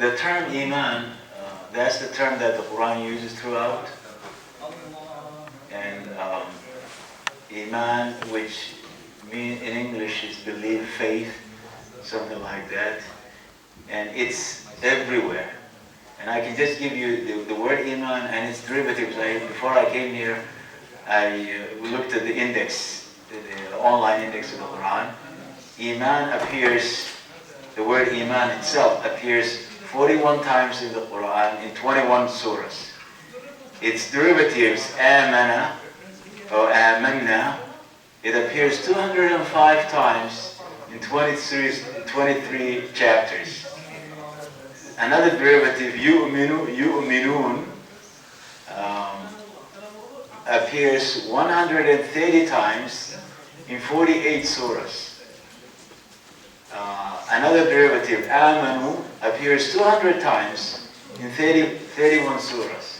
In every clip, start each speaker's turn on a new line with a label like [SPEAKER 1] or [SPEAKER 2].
[SPEAKER 1] the term iman, that's the term that the Qur'an uses throughout. And iman, which in English is belief, faith, something like that. And it's everywhere. And I can just give you the word iman and its derivatives. Before I came here, I looked at the index, the online index of the Quran. Iman appears, the word iman itself appears 41 times in the Quran in 21 surahs. Its derivatives, amana or amanna, it appears 205 times in 23 chapters. Another derivative, yu'minun, appears 130 times in 48 surahs. Another derivative, amanu, appears 200 times in 31 surahs.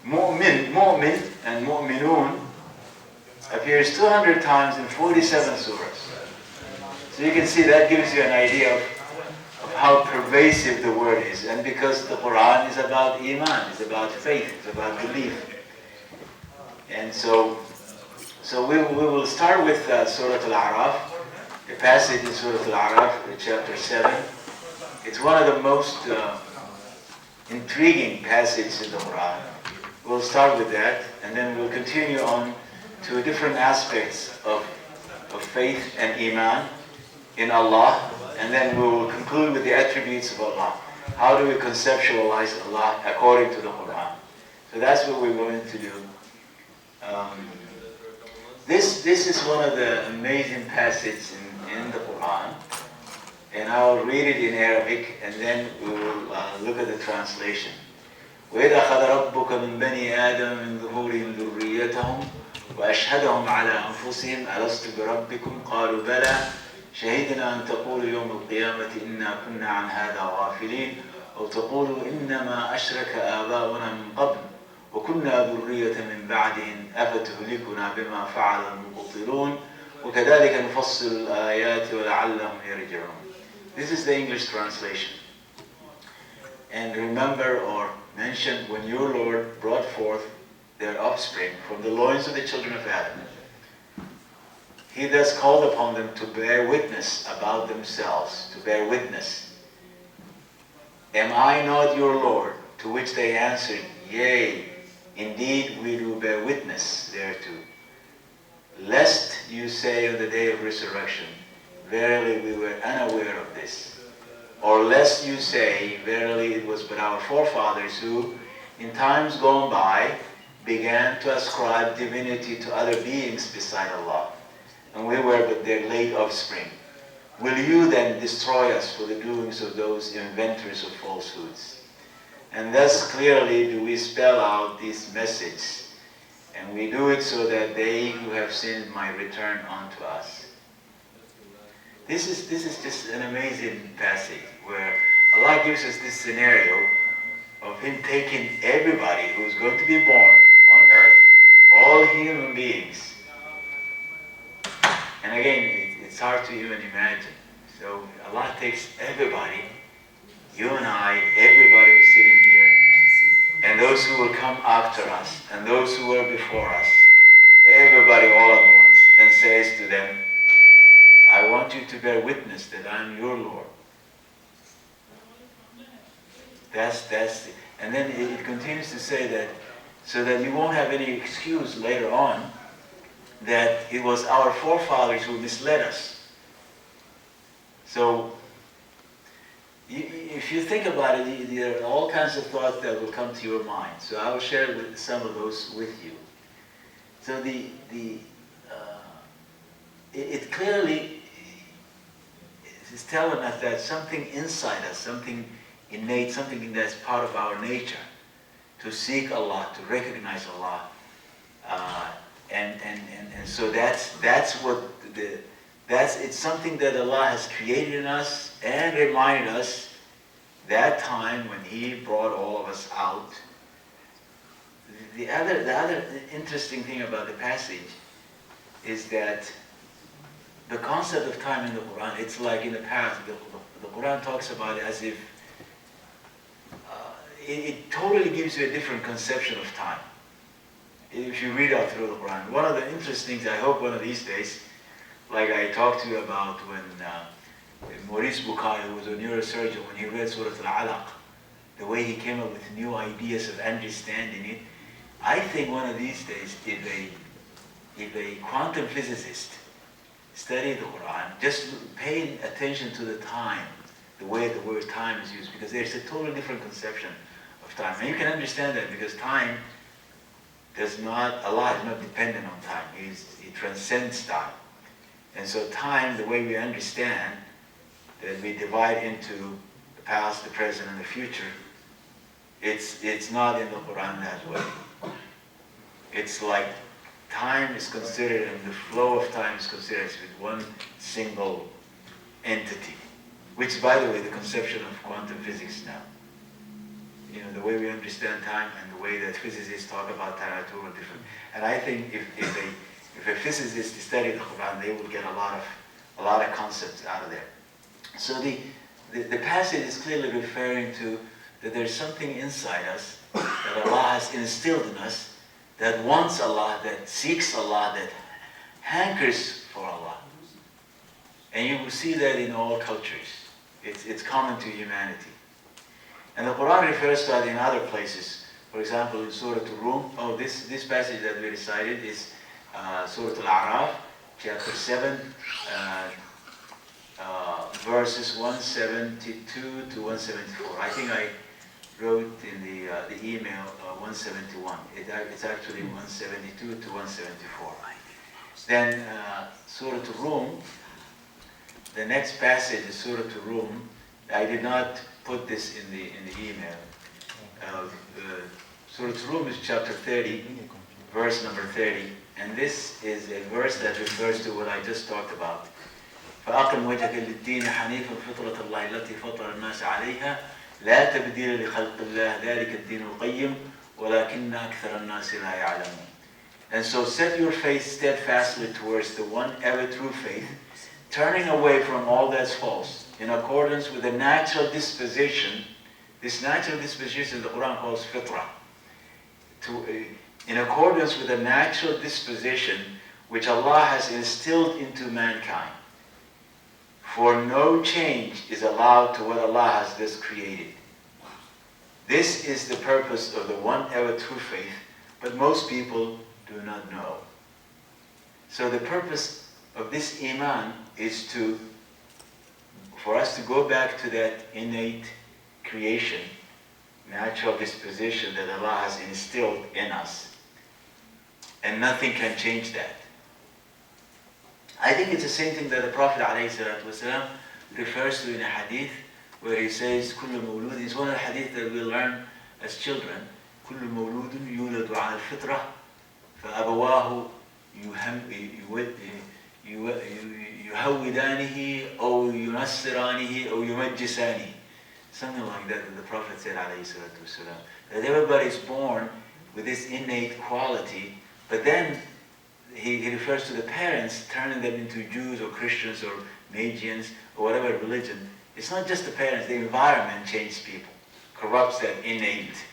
[SPEAKER 1] Mu'min and mu'minun appears 200 times in 47 surahs. So you can see that gives you an idea of how pervasive the word is. And because the Quran is about iman, it's about faith, it's about belief. And so we will start with Surah Al-A'raf, a passage in Surah Al-A'raf, chapter 7. It's one of the most intriguing passages in the Quran. We'll start with that, and then we'll continue on to different aspects of faith and iman in Allah, and then we will conclude with the attributes of Allah. How do we conceptualize Allah according to the Quran? So that's what we're going to do. This is one of the amazing passages in the Quran, and I'll read it in Arabic, and then we will look at the translation. وَإِذْ أَخَذَ رَبُّكَ مِنْ بَنِي آدَمَ مِنْ ظُهُورِهِمْ ذُرِّيَّتَهُمْ وَأَشْهَدَهُمْ عَلَى أَنفُسِهِمْ أَلَسْتُ بِرَبِّكُمْ قَالُوا بَلَى شهدنا أن تقولوا يوم القيامة إنا كنا عن هذا غافلين أو تقولوا إنما أشرك آباؤنا من قبل وكنا ذرية من بعدهم أفتهلكنا بما فعل المبطلون وكذلك نفصل الآيات ولعلهم يرجعون. This is the English translation. And remember or mention when your Lord brought forth their offspring from the loins of the children of Adam. He thus called upon them to bear witness about themselves, to bear witness. Am I not your Lord? To which they answered, Yea, indeed we do bear witness thereto. Lest you say on the day of resurrection, Verily we were unaware of this. Or lest you say, Verily it was but our forefathers who, in times gone by, began to ascribe divinity to other beings beside Allah. And we were but their late offspring. Will you then destroy us for the doings of those inventors of falsehoods? And thus clearly do we spell out this message, and we do it so that they who have sinned might return unto us. This is just an amazing passage where Allah gives us this scenario of Him taking everybody who's going to be born on earth, all human beings. And again, it's hard to even imagine. So Allah takes everybody, you and I, everybody who's sitting here, and those who will come after us, and those who were before us, everybody all at once, and says to them, I want you to bear witness that I'm your Lord. And then it continues to say that, so that you won't have any excuse later on that it was our forefathers who misled us. So, if you think about it, there are all kinds of thoughts that will come to your mind. So I will share some of those with you. So it clearly is telling us that something inside us, something innate, something that's part of our nature, to seek Allah, to recognize Allah. And so that's it's something that Allah has created in us and reminded us that time when He brought all of us out. The other interesting thing about the passage is that the concept of time in the Quran, it's like in the past, the Quran talks about it as if it totally gives you a different conception of time. If you read out through the Quran. One of the interesting things, I hope one of these days, like I talked to you about when Maurice Bukai, who was a neurosurgeon, when he read Surah Al-Alaq, the way he came up with new ideas of understanding it, I think one of these days, if a quantum physicist studied the Quran, just paying attention to the time, the way the word time is used, because there's a totally different conception of time. And you can understand that because time Allah is not dependent on time. He transcends time. And so time, the way we understand, that we divide into the past, the present, and the future, it's not in the Quran that way. It's like time is considered, and the flow of time is considered as one single entity, which, by the way, the conception of quantum physics now. You know, the way we understand time and the way that physicists talk about time are totally different. And I think if a physicist studied the Quran, they would get a lot of concepts out of there. So the passage is clearly referring to that there's something inside us that Allah has instilled in us that wants Allah, that seeks Allah, that hankers for Allah. And you will see that in all cultures. It's common to humanity. And the Quran refers to that in other places. For example, in Surah Al-Rum, this passage that we recited is Surah Al-A'raf, chapter 7, verses 172 to 174. I think I wrote in the email 171. It's actually 172 to 174. Then Surah Al-Rum, the next passage is Surah Al-Rum. I did not put this in the email. Surah Al-Rum is chapter 30, verse number 30. And this is a verse that refers to what I just talked about. فأقم وجهك للدين حنيفا فطرة الله التي فطر الناس عليها لا تبديل لخلق الله ذلك الدين القيم ولكن أكثر الناس لا يعلمون. And so set your face steadfastly towards the one ever true faith, turning away from all that's false, in accordance with the natural disposition. This natural disposition the Quran calls fitrah. In accordance with the natural disposition which Allah has instilled into mankind. For no change is allowed to what Allah has just created. This is the purpose of the one ever true faith, but most people do not know. So the purpose of this iman is for us to go back to that innate creation, natural disposition that Allah has instilled in us. And nothing can change that. I think it's the same thing that the Prophet ﷺ refers to in a hadith where he says, كل مولود, it's one of the hadith that we learn as children, كل مولود يولد على الفطرة فأبواه يهودانه أو ينصرانه أو يمجسانه. Something like that the Prophet said ﷺ, that everybody is born with this innate quality, but then he refers to the parents turning them into Jews or Christians or Magians or whatever religion. It's not just the parents, the environment changes people, corrupts that innate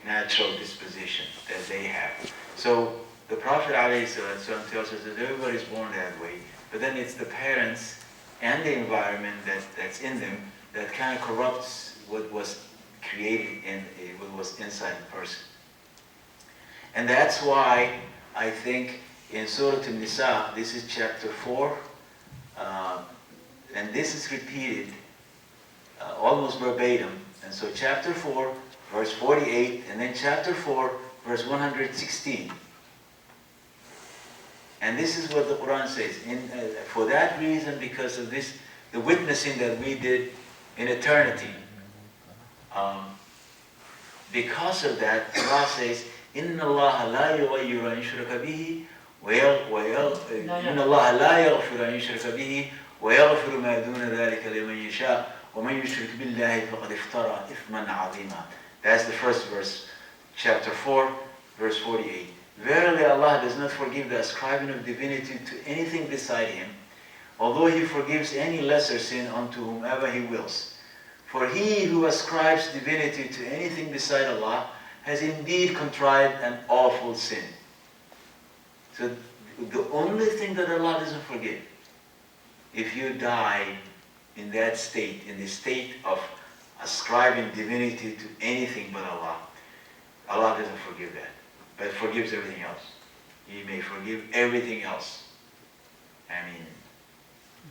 [SPEAKER 1] natural disposition that they have. So the Prophet ﷺ tells us that everybody is born that way, but then it's the parents and the environment that's in them that kind of corrupts what was created and what was inside the person. And that's why I think in Surah An-Nisa, this is chapter 4, and this is repeated almost verbatim. And so chapter 4, verse 48, and then chapter 4, verse 116. And this is what the Quran says. For that reason, because of this, the witnessing that we did in eternity, because of that, Allah says, إِنَّ اللَّهَ لَا يُغَيِّرُ أَنْ يُشْرَكَ بِهِ إِنَّ اللَّهَ لَا يَغْفِرُ أَنْ يُشْرَكَ بِهِ وَيَغْفِرُ مَا دُونَ ذَلِكَ لِمَنْ يَشَاءُ وَمَنْ يُشْرِكْ بِاللَّهِ فَقَدِ افْتَرَى إِثْمًا عَظِيمًا. That's the first verse, chapter 4, verse 48. Verily Allah does not forgive the ascribing of divinity to anything beside Him, although he forgives any lesser sin unto whomever he wills. For he who ascribes divinity to anything beside Allah has indeed contrived an awful sin. So the only thing that Allah doesn't forgive, if you die in that state, in the state of ascribing divinity to anything but Allah, Allah doesn't forgive that, but forgives everything else. He may forgive everything else. I mean,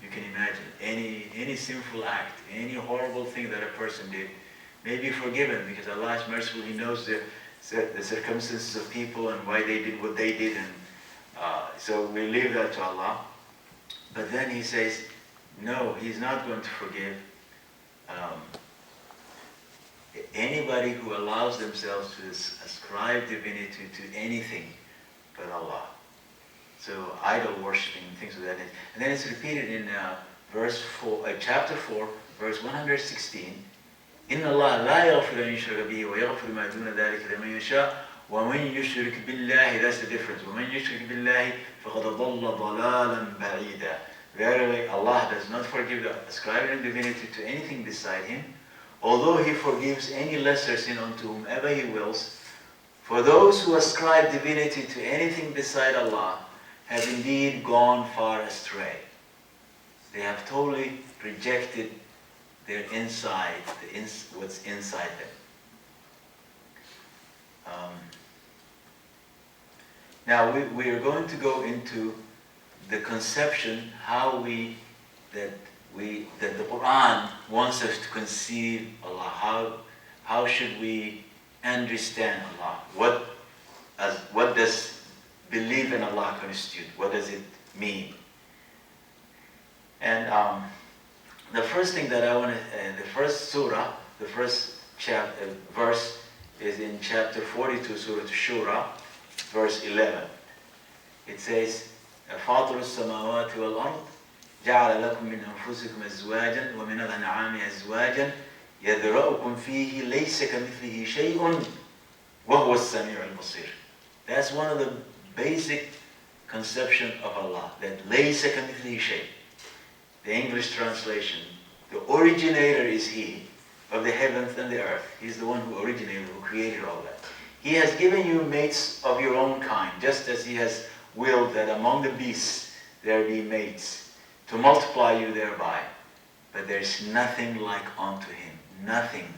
[SPEAKER 1] you can imagine any sinful act, any horrible thing that a person did may be forgiven because Allah is merciful. He knows the circumstances of people and why they did what they did, and so we leave that to Allah. But then He says, no, He's not going to forgive anybody who allows themselves to ascribe divinity to anything but Allah. So idol worshiping and things of that nature. And then it's repeated in chapter 4, verse 116. إِنَّ اللَّهَ لَا يَغْفِرُ أَن يُشْرَكَ بِهِ وَيَغْفِرُ مَا دُونَ ذَلِكَ لِمَن يَشَاءُ وَمَن يُشْرِكْ بِاللَّهِ, that's the difference. وَمَن يُشْرِكْ بِاللَّهِ فَقَدْ ضَلَّ ضَلَالًا بَعِيدًا. Verily, Allah does not forgive the ascribing divinity to anything beside Him, although He forgives any lesser sin unto whomever He wills. For those who ascribe divinity to anything beside Allah have indeed gone far astray. They have totally rejected their inside, what's inside them. Now we are going to go into the conception that the Qur'an wants us to conceive Allah. How should we understand Allah? What does believe in Allah constitute? What does it mean? And the first thing that I want to, the first surah, the first verse is in chapter 42, Surah Shura, verse 11. It says, فاطر السماوات والأرض جعل لكم من أنفسكم أزواجا ومن الأنعام أزواجا يذرأكم فيه ليس كمثله شيء وهو السميع البصير. That's one of the basic conception of Allah, that ليس كمثله شيء. The English translation, the originator is He of the heavens and the earth. He's the one who originated, who created all that. He has given you mates of your own kind, just as He has willed that among the beasts there be mates, to multiply you thereby. But there's nothing like unto Him, nothing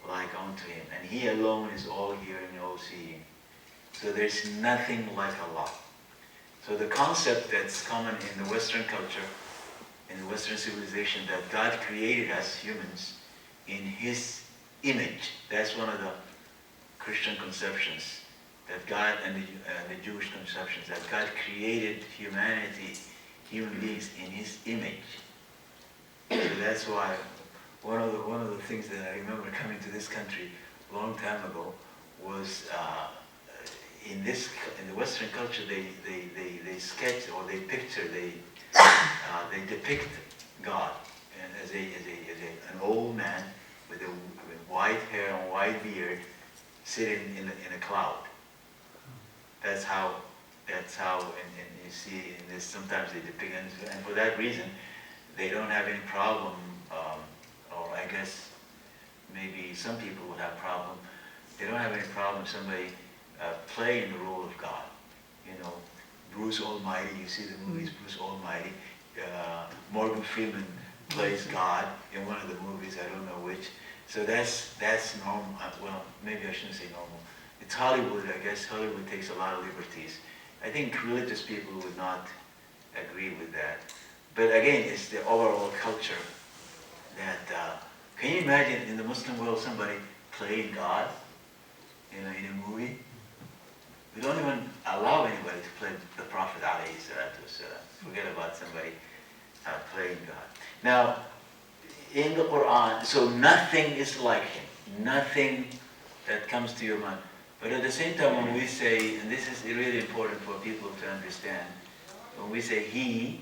[SPEAKER 1] like unto Him. And He alone is all hearing, all seeing. So there's nothing like Allah. So the concept that's common in the Western culture, in the Western civilization, that God created us humans in His image, that's one of the Christian conceptions, that God, and the Jewish conceptions, that God created humanity, human beings, in His image. So that's why one of the things that I remember coming to this country a long time ago was in the Western culture they sketch, or they picture, they depict God as an old man with white hair and white beard sitting in a cloud. That's how, and you see in this, sometimes they depict, and for that reason, they don't have any problem, or I guess maybe some people would have problem, they don't have any problem somebody playing the role of God. You know, Bruce Almighty, you see the movies, Bruce Almighty, Morgan Freeman plays God in one of the movies, I don't know which. So that's normal, well, maybe I shouldn't say normal. It's Hollywood, I guess. Hollywood takes a lot of liberties. I think religious people would not agree with that. But again, it's the overall culture that, can you imagine in the Muslim world somebody playing God in a movie? We don't even allow anybody to play the Prophet alayhi salatu wasalam. Forget about somebody playing God. Now, in the Qur'an, so nothing is like Him. Nothing that comes to your mind. But at the same time, when we say, and this is really important for people to understand, when we say He,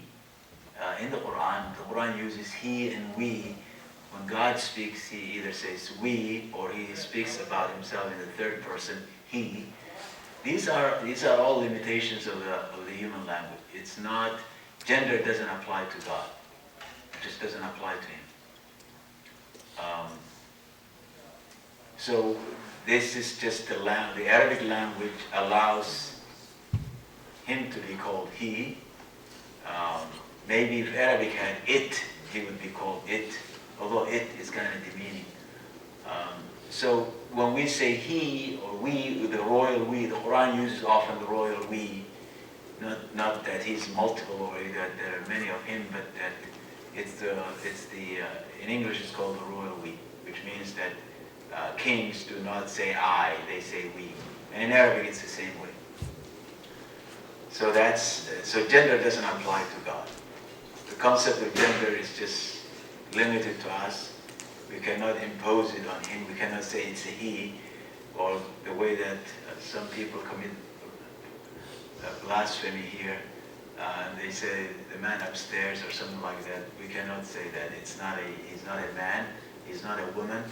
[SPEAKER 1] in the Qur'an uses He and we. When God speaks, He either says we, or He speaks about Himself in the third person, He. These are all limitations of the human language. It's not gender doesn't apply to God. It just doesn't apply to him. So this is just the Arabic language allows him to be called he. Maybe if Arabic had it, he would be called it, although it is kind of demeaning. So when we say he or we, the royal we, the Quran uses often the royal we, not that he's multiple or that there are many of him, but that in English it's called the royal we, which means that kings do not say I, they say we. And in Arabic it's the same way. So gender doesn't apply to God. The concept of gender is just limited to us. We cannot impose it on him. We cannot say it's a he, or the way that some people commit blasphemy here. They say the man upstairs or something like that. We cannot say that. He's not a man. He's not a woman.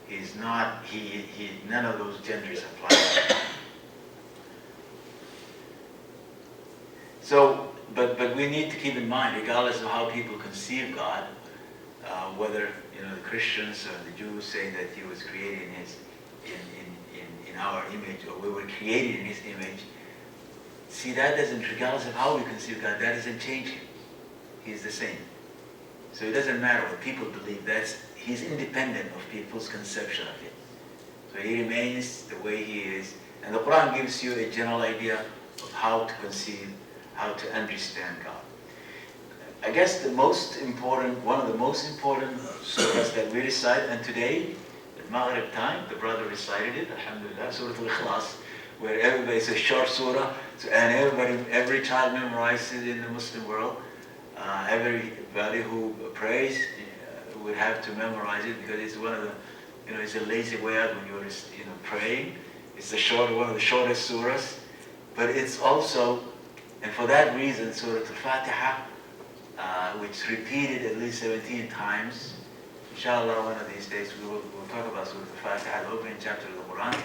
[SPEAKER 1] He's not, none of those genders apply. So, but we need to keep in mind, regardless of how people conceive God, whether the Christians or the Jews say that he was created in our image, or we were created in his image. See, that doesn't, regardless of how we conceive God, that doesn't change him. He's the same. So it doesn't matter what people believe. He's independent of people's conception of him. So he remains the way he is. And the Quran gives you a general idea of how to conceive, how to understand God. I guess one of the most important surahs that we recite, and today, at Maghrib time, the brother recited it, alhamdulillah, Surah Al-Ikhlas, where it's a short surah, and every child memorizes it in the Muslim world. Everybody who prays would have to memorize it, because it's one of the, it's a lazy way out when you're, praying. It's one of the shortest surahs, but it's also, and for that reason, Surah Al-Fatiha, which is repeated at least 17 times. Inshallah, one of these days we'll talk about Surah Al-Fatiha, the opening chapter of the Quran.